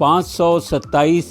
527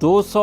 200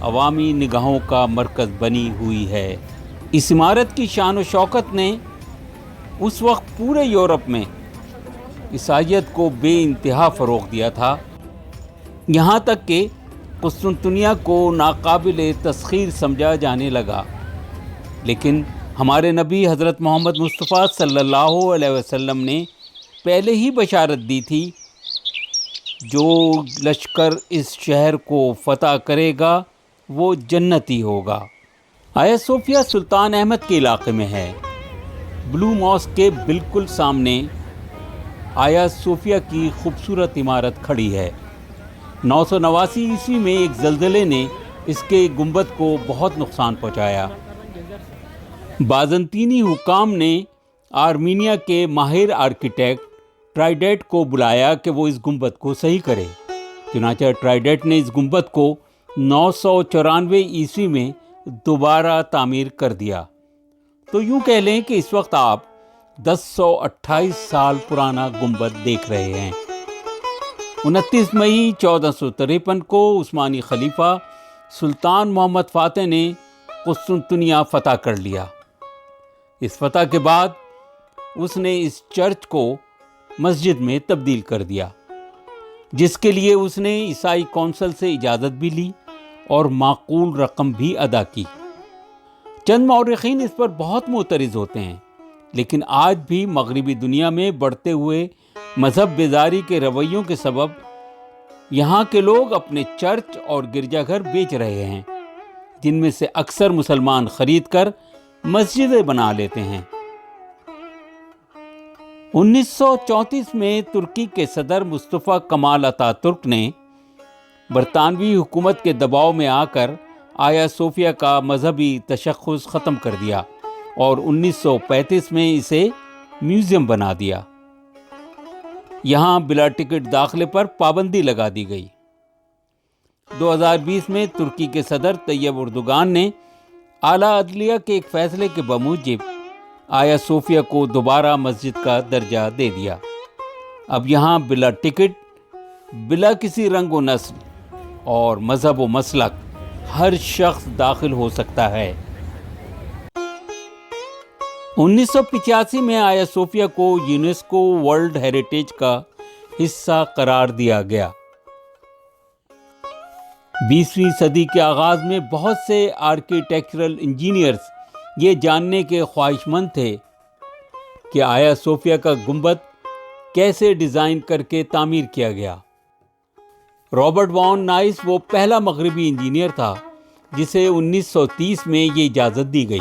عوامی نگاہوں کا مرکز بنی ہوئی ہے۔ اس عمارت کی شان و شوکت نے اس وقت پورے یورپ میں عیسائیت کو بے انتہا فروغ دیا تھا، یہاں تک کہ قسطنطنیہ کو ناقابل تسخیر سمجھا جانے لگا۔ لیکن ہمارے نبی حضرت محمد مصطفیٰ صلی اللہ علیہ وسلم نے پہلے ہی بشارت دی تھی، جو لشکر اس شہر کو فتح کرے گا وہ جنتی ہوگا۔ آیا صوفیہ سلطان احمد کے علاقے میں ہے۔ بلو ماسک کے بالکل سامنے آیا صوفیہ کی خوبصورت عمارت کھڑی ہے۔ 989 عیسوی میں ایک زلزلے نے اس کے گنبد کو بہت نقصان پہنچایا۔ بازنطینی حکام نے آرمینیا کے ماہر آرکیٹیکٹ ٹرائیڈیٹ کو بلایا کہ وہ اس گنبد کو صحیح کرے۔ چنانچہ ٹرائیڈیٹ نے اس گنبد کو 994 عیسوی میں دوبارہ تعمیر کر دیا۔ تو یوں کہہ لیں کہ اس وقت آپ 1028 سال پرانا گنبد دیکھ رہے ہیں۔ 29 مئی 1453 کو عثمانی خلیفہ سلطان محمد فاتح نے قسطنطنیہ فتح کر لیا۔ اس فتح کے بعد اس نے اس چرچ کو مسجد میں تبدیل کر دیا، جس کے لیے اس نے عیسائی کونسل سے اجازت بھی لی اور معقول رقم بھی ادا کی۔ چند مورخین اس پر بہت معترض ہوتے ہیں، لیکن آج بھی مغربی دنیا میں بڑھتے ہوئے مذہب بیزاری کے رویوں کے سبب یہاں کے لوگ اپنے چرچ اور گرجا گھر بیچ رہے ہیں، جن میں سے اکثر مسلمان خرید کر مسجدیں بنا لیتے ہیں۔ 1934 میں ترکی کے صدر مصطفیٰ کمال اتا ترک نے برطانوی حکومت کے دباؤ میں آ کر آیا صوفیہ کا مذہبی تشخص ختم کر دیا اور 1935 میں اسے میوزیم بنا دیا۔ یہاں بلا ٹکٹ داخلے پر پابندی لگا دی گئی۔ 2020 میں ترکی کے صدر طیب اردوغان نے اعلیٰ عدلیہ کے ایک فیصلے کے بموجب آیا صوفیہ کو دوبارہ مسجد کا درجہ دے دیا۔ اب یہاں بلا ٹکٹ، بلا کسی رنگ و نسل اور مذہب و مسلک ہر شخص داخل ہو سکتا ہے۔ 1985 میں آیا صوفیہ کو یونیسکو ورلڈ ہیریٹیج کا حصہ قرار دیا گیا۔ 20ویں صدی کے آغاز میں بہت سے آرکیٹیکچرل انجینئرز یہ جاننے کے خواہش مند تھے کہ آیا صوفیہ کا گنبد کیسے ڈیزائن کر کے تعمیر کیا گیا۔ رابرٹ وان نائس وہ پہلا مغربی انجینئر تھا جسے 1930 میں یہ اجازت دی گئی۔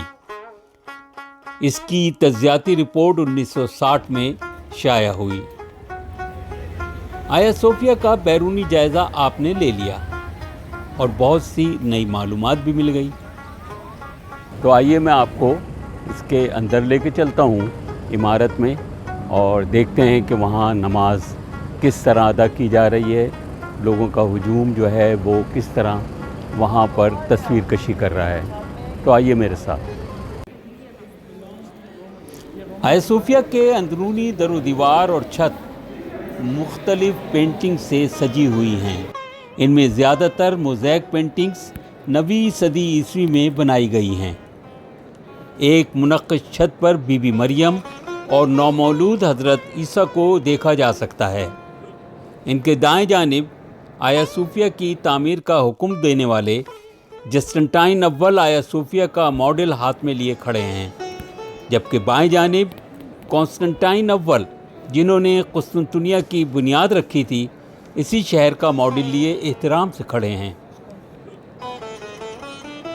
اس کی تجزیاتی رپورٹ 1960 میں شائع ہوئی۔ آیا صوفیہ کا بیرونی جائزہ آپ نے لے لیا اور بہت سی نئی معلومات بھی مل گئی۔ تو آئیے میں آپ کو اس کے اندر لے کے چلتا ہوں عمارت میں، اور دیکھتے ہیں کہ وہاں نماز کس طرح ادا کی جا رہی ہے، لوگوں کا ہجوم جو ہے وہ کس طرح وہاں پر تصویر کشی کر رہا ہے۔ تو آئیے میرے ساتھ۔ آیا صوفیہ کے اندرونی در و دیوار اور چھت مختلف پینٹنگ سے سجی ہوئی ہیں۔ ان میں زیادہ تر موزیک پینٹنگز 9ویں صدی عیسوی میں بنائی گئی ہیں۔ ایک منقش چھت پر بی بی مریم اور نومولود حضرت عیسیٰ کو دیکھا جا سکتا ہے۔ ان کے دائیں جانب آیا صوفیہ کی تعمیر کا حکم دینے والے جسٹنٹائن اول آیا صوفیہ کا ماڈل ہاتھ میں لیے کھڑے ہیں، جبکہ بائیں جانب کانسٹنٹائن اول، جنہوں نے قسطنطنیہ کی بنیاد رکھی تھی، اسی شہر کا ماڈل لیے احترام سے کھڑے ہیں۔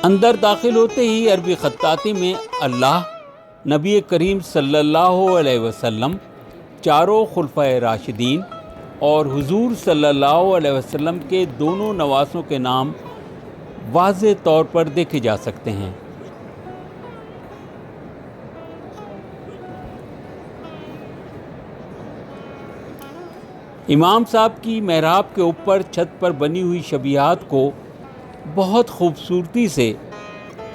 اندر داخل ہوتے ہی عربی خطاطی میں اللہ، نبی کریم صلی اللہ علیہ وسلم، چاروں خلفائے راشدین اور حضور صلی اللہ علیہ وسلم کے دونوں نواسوں کے نام واضح طور پر دیکھے جا سکتے ہیں۔ امام صاحب کی محراب کے اوپر چھت پر بنی ہوئی شبیہات کو بہت خوبصورتی سے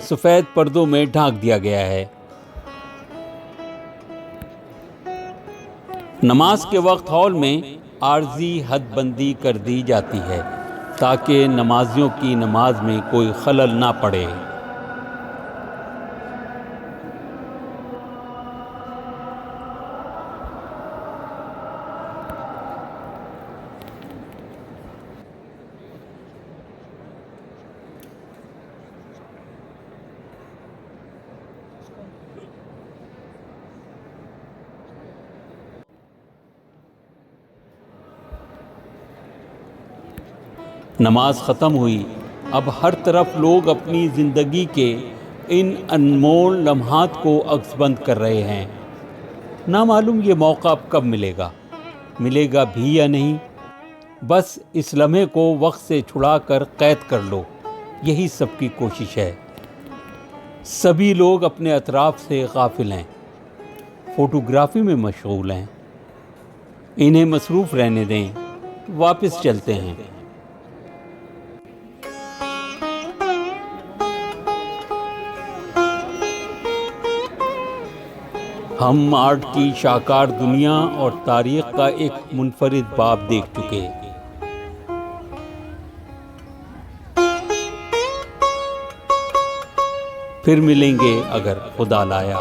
سفید پردوں میں ڈھانک دیا گیا ہے۔ نماز کے وقت ہال میں عارضی حد بندی کر دی جاتی ہے۔ تاکہ نمازیوں کی نماز میں کوئی خلل نہ پڑے۔ نماز ختم ہوئی۔ اب ہر طرف لوگ اپنی زندگی کے ان انمول لمحات کو عکس بند کر رہے ہیں۔ نہ معلوم یہ موقع اب کب ملے گا بھی یا نہیں۔ بس اس لمحے کو وقت سے چھڑا کر قید کر لو، یہی سب کی کوشش ہے۔ سبھی لوگ اپنے اطراف سے غافل ہیں، فوٹوگرافی میں مشغول ہیں۔ انہیں مصروف رہنے دیں، واپس چلتے ہیں۔ ہم آرٹ کی شاہکار دنیا اور تاریخ کا ایک منفرد باب دیکھ چکے۔ پھر ملیں گے اگر خدا لایا۔